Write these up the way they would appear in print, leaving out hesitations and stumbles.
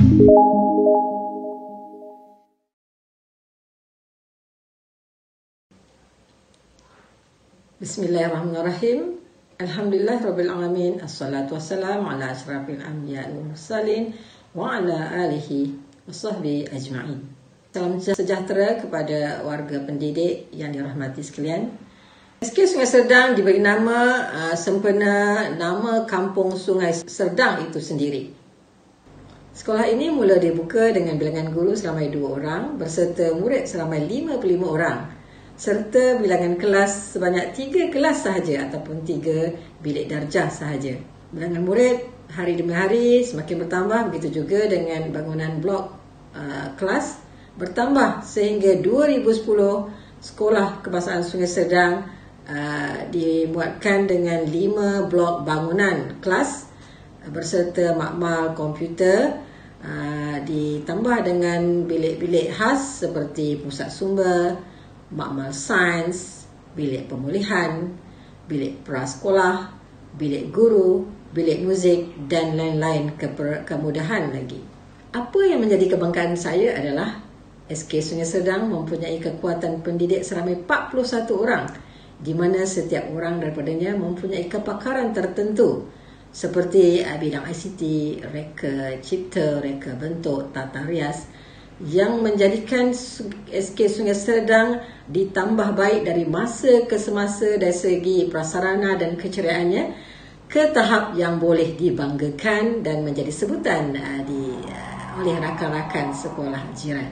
Bismillahirrahmanirrahim. Alhamdulillahirrabbilalamin. Assalatu wassalamu ala asyrafil anbiya wal mursalin wa ala alihi wa sahbihi ajma'in. Salam sejahtera kepada warga pendidik yang dirahmati sekalian. SK Sungai Serdang diberi nama sempena nama Kampung Sungai Serdang itu sendiri. Sekolah ini mula dibuka dengan bilangan guru seramai 2 orang berserta murid seramai 55 orang serta bilangan kelas sebanyak 3 kelas sahaja ataupun 3 bilik darjah sahaja. Bilangan murid hari demi hari semakin bertambah, begitu juga dengan bangunan blok kelas bertambah sehingga 2010 Sekolah Kebangsaan Sungai Serdang dimuatkan dengan 5 blok bangunan kelas berserta makmal komputer, ditambah dengan bilik-bilik khas seperti pusat sumber, makmal sains, bilik pemulihan, bilik prasekolah, bilik guru, bilik muzik dan lain-lain kemudahan lagi. Apa yang menjadi kebanggaan saya adalah SK Sungai Serdang mempunyai kekuatan pendidik seramai 41 orang di mana setiap orang daripadanya mempunyai kepakaran tertentu seperti bidang ICT, reka cipta, reka bentuk, tata rias yang menjadikan SK Sungai Serdang ditambah baik dari masa ke semasa dari segi prasarana dan keceriaannya ke tahap yang boleh dibanggakan dan menjadi sebutan oleh rakan-rakan sekolah jiran.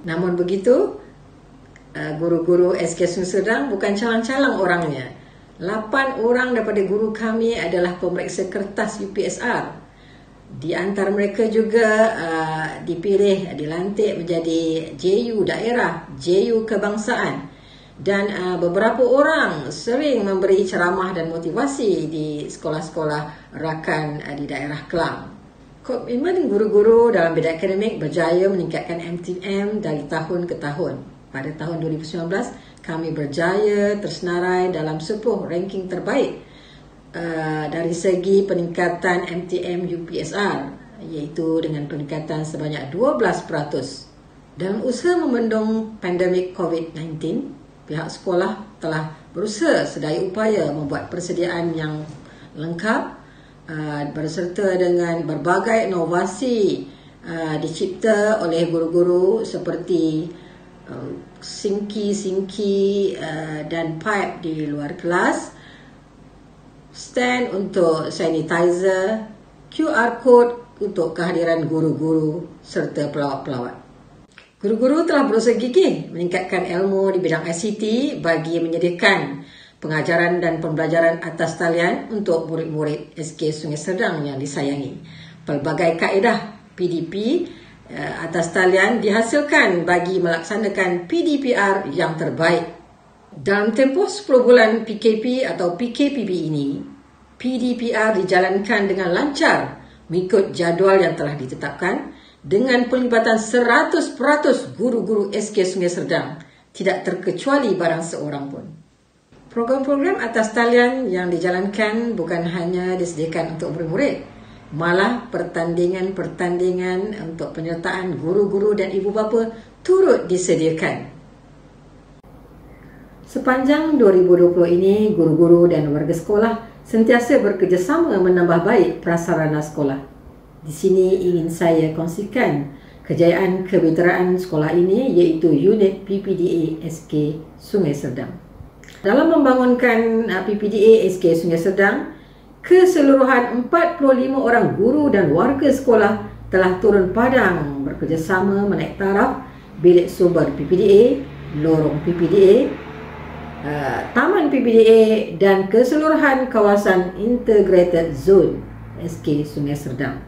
Namun begitu, guru-guru SK Sungai Serdang bukan calang-calang orangnya. 8 orang daripada guru kami adalah pemeriksa kertas UPSR. Di antara mereka juga dipilih, dilantik menjadi JU daerah, JU kebangsaan. Dan beberapa orang sering memberi ceramah dan motivasi di sekolah-sekolah rakan di daerah Kelang. Komitmen guru-guru dalam bidang akademik berjaya meningkatkan MTM dari tahun ke tahun. Pada tahun 2019, kami berjaya tersenarai dalam 10 ranking terbaik dari segi peningkatan MTM UPSR, iaitu dengan peningkatan sebanyak 12%. Dalam usaha membendung pandemik COVID-19, pihak sekolah telah berusaha sedaya upaya membuat persediaan yang lengkap berserta dengan berbagai inovasi dicipta oleh guru-guru seperti sinki dan pipe di luar kelas, stand untuk sanitizer, QR code untuk kehadiran guru-guru serta pelawat-pelawat. Guru-guru telah berusaha gigih meningkatkan ilmu di bidang ICT bagi menyediakan pengajaran dan pembelajaran atas talian untuk murid-murid SK Sungai Serdang yang disayangi. Pelbagai kaedah PDP atas talian dihasilkan bagi melaksanakan PDPR yang terbaik. Dalam tempoh 10 bulan PKP atau PKPB ini, PDPR dijalankan dengan lancar mengikut jadual yang telah ditetapkan dengan pelibatan 100% guru-guru SK Sungai Serdang, tidak terkecuali barang seorang pun. Program-program atas talian yang dijalankan bukan hanya disediakan untuk murid-murid, malah pertandingan-pertandingan untuk penyertaan guru-guru dan ibu bapa turut disediakan. Sepanjang 2020 ini, guru-guru dan warga sekolah sentiasa bekerjasama menambah baik prasarana sekolah. Di sini ingin saya kongsikan kejayaan kewiteraan sekolah ini, iaitu unit PPDA SK Sungai Serdang. Dalam membangunkan PPDA SK Sungai Serdang, keseluruhan 45 orang guru dan warga sekolah telah turun padang bekerjasama menaik taraf bilik sumber PPDA, lorong PPDA, taman PPDA dan keseluruhan kawasan Integrated Zone SK Sungai Serdang.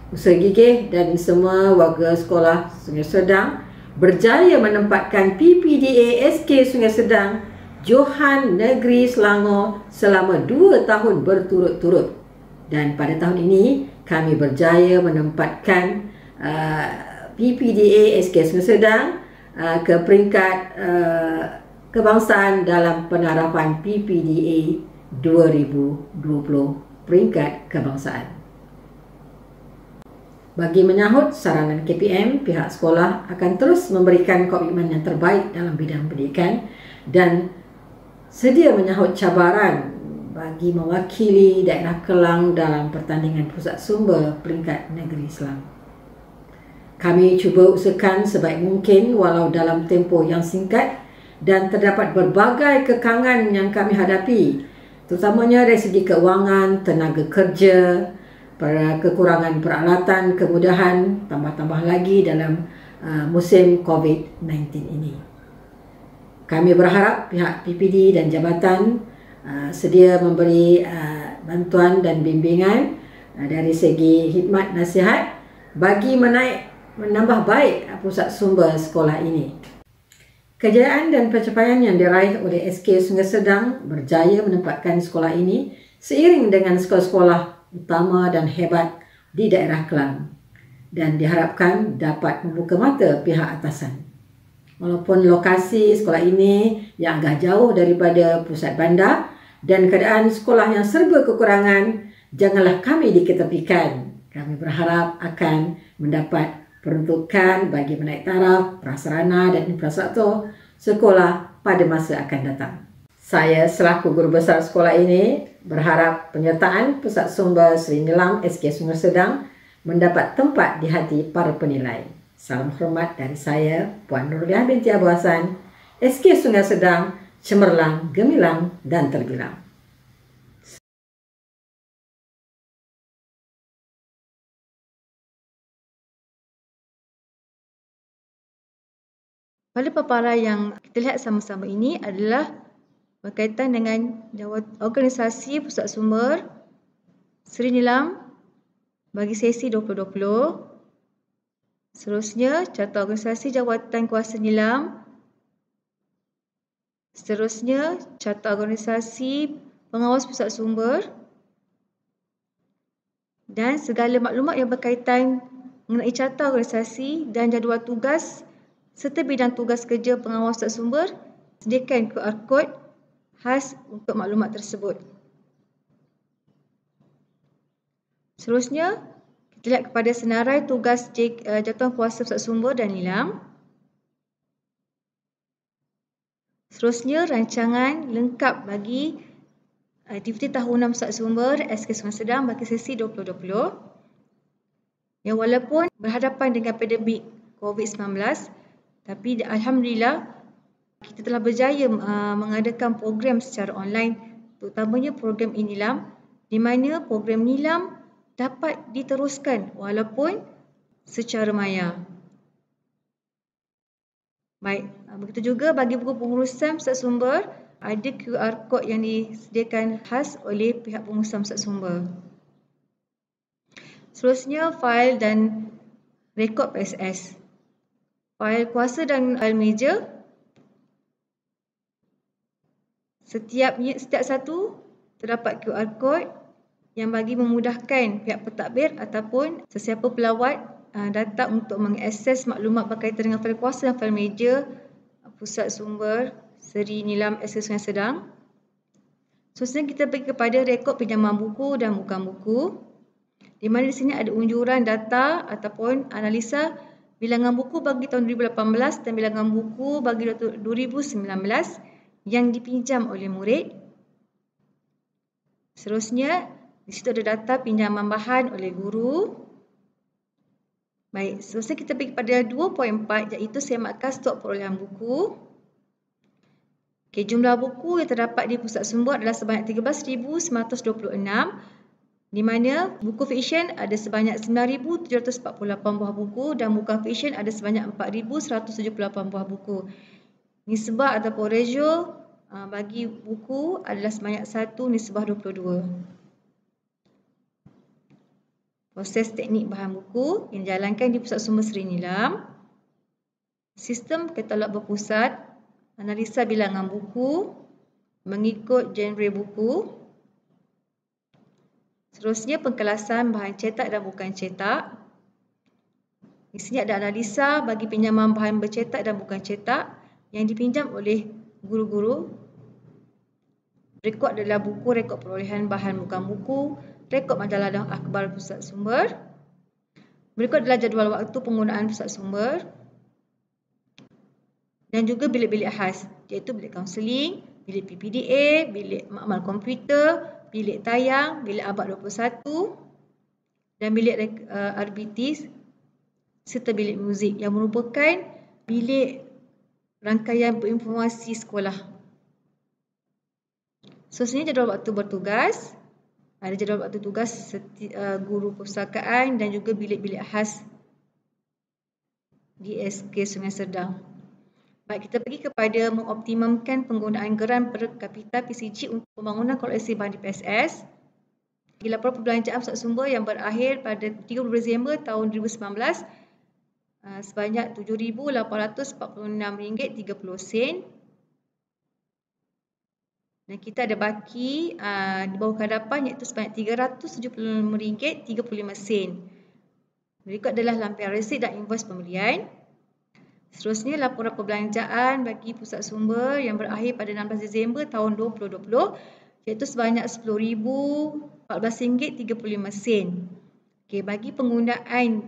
Usaha gigih dan semua warga sekolah Sungai Serdang berjaya menempatkan PPDA SK Sungai Serdang Johan Negeri Selangor selama 2 tahun berturut-turut. Dan pada tahun ini kami berjaya menempatkan PPDA SK Sungai Serdang ke peringkat kebangsaan dalam penarapan PPDA 2020 peringkat kebangsaan. Bagi menyahut saranan KPM, pihak sekolah akan terus memberikan komitmen yang terbaik dalam bidang pendidikan dan sedia menyahut cabaran bagi mewakili daerah Kelang dalam pertandingan pusat sumber peringkat negeri Islam. Kami cuba usahakan sebaik mungkin walau dalam tempoh yang singkat dan terdapat berbagai kekangan yang kami hadapi, terutamanya dari segi keuangan, tenaga kerja, kekurangan peralatan, kemudahan, tambah-tambah lagi dalam musim COVID-19 ini. Kami berharap pihak PPD dan jabatan sedia memberi bantuan dan bimbingan dari segi khidmat nasihat bagi menambah baik pusat sumber sekolah ini. Kejayaan dan pencapaian yang diraih oleh SK Sungai Sedang berjaya menempatkan sekolah ini seiring dengan sekolah-sekolah utama dan hebat di daerah Kelang dan diharapkan dapat membuka mata pihak atasan. Walaupun lokasi sekolah ini yang agak jauh daripada pusat bandar dan keadaan sekolah yang serba kekurangan, janganlah kami diketepikan. Kami berharap akan mendapat peruntukan bagi menaik taraf, prasarana dan infrastruktur sekolah pada masa akan datang. Saya selaku guru besar sekolah ini berharap penyertaan Pusat Sumber Seri Nilam SK Sungai Sedang mendapat tempat di hati para penilai. Salam hormat dari saya, Puan Nurliah binti Abu Hassan, SK Sungai Sedang, cemerlang, gemilang dan terbilang. Pada paparan yang kita lihat sama-sama ini adalah berkaitan dengan organisasi Pusat Sumber Seri Nilam bagi sesi 2020. Seterusnya, carta organisasi Jawatan Kuasa Nilam. Seterusnya, carta organisasi Pengawas Pusat Sumber. Dan segala maklumat yang berkaitan mengenai carta organisasi dan jadual tugas serta bidang tugas kerja pengawas pusat sumber, sediakan QR code khas untuk maklumat tersebut. Seterusnya, kita lihat kepada senarai tugas Jawatan Kuasa Pusat Sumber dan Nilam. Seterusnya, rancangan lengkap bagi aktiviti tahunan Pusat Sumber SK Sungai Sedang bagi sesi 2020. Yang walaupun berhadapan dengan pandemik COVID-19, tapi alhamdulillah kita telah berjaya mengadakan program secara online, terutamanya program e-Nilam, di mana program Nilam dapat diteruskan walaupun secara maya. Baik, begitu juga bagi buku pengurusan pusat sumber, ada QR code yang disediakan khas oleh pihak pengurusan pusat sumber. Seterusnya, fail dan rekod PSS. Fail kuasa dan fail meja. Setiap satu terdapat QR code yang bagi memudahkan pihak pentadbir ataupun sesiapa pelawat datang untuk mengakses maklumat berkaitan dengan fail kuasa dan fail meja Pusat Sumber Seri Nilam SK Sungai Sedang. Seterusnya kita pergi kepada rekod pinjaman buku dan bukan buku, di mana di sini ada unjuran data ataupun analisa bilangan buku bagi tahun 2018 dan bilangan buku bagi 2019 yang dipinjam oleh murid. Seterusnya, di situ ada data pinjaman bahan oleh guru. Baik, seterusnya kita pergi pada 2.4 iaitu semakan stok perolehan buku. Okay, jumlah buku yang terdapat di pusat sumber adalah sebanyak 13,926, di mana buku fiksyen ada sebanyak 9,748 buah buku dan bukan fiksyen ada sebanyak 4,178 buah buku. Nisbah ataupun ratio bagi buku adalah sebanyak 1:22. Proses teknik bahan buku yang dijalankan di Pusat Sumber Seri Nilam. Sistem katalog berpusat, analisa bilangan buku mengikut genre buku. Seterusnya, pengkelasan bahan cetak dan bukan cetak. Di sini ada analisa bagi pinjaman bahan bercetak dan bukan cetak yang dipinjam oleh guru-guru. Rekod adalah buku, rekod perolehan bahan bukan buku, rekod majalah dan akhbar pusat sumber. Berikut adalah jadual waktu penggunaan pusat sumber dan juga bilik-bilik khas, iaitu bilik kaunseling, bilik PPDA, bilik makmal komputer, bilik tayang, bilik abad 21 dan bilik RBT serta bilik muzik yang merupakan bilik rangkaian berinformasi sekolah. Seterusnya jadual waktu bertugas. Ada jadual waktu tugas guru perpustakaan dan juga bilik-bilik khas di SK Sungai Serdang. Baik, kita pergi kepada mengoptimumkan penggunaan geran per kapita PCG untuk pembangunan koleksi bahan di PSS. Laporan perbelanjaan pusat sumber yang berakhir pada 30 Disember tahun 2019 sebanyak RM7,846.30. Dan kita ada baki di bawah hadapan iaitu sebanyak RM375.35. Berikut adalah lampiran resit dan invoice pembelian. Seterusnya laporan perbelanjaan bagi pusat sumber yang berakhir pada 16 Disember tahun 2020 iaitu sebanyak RM10,014.35. Okey, bagi penggunaan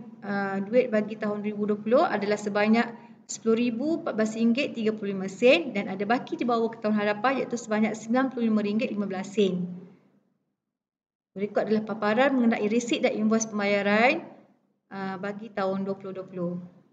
duit bagi tahun 2020 adalah sebanyak RM10,014.35 dan ada baki di bawah tahun hadapan iaitu sebanyak RM95.15. Berikut adalah paparan mengenai resit dan invoice pembayaran bagi tahun 2020.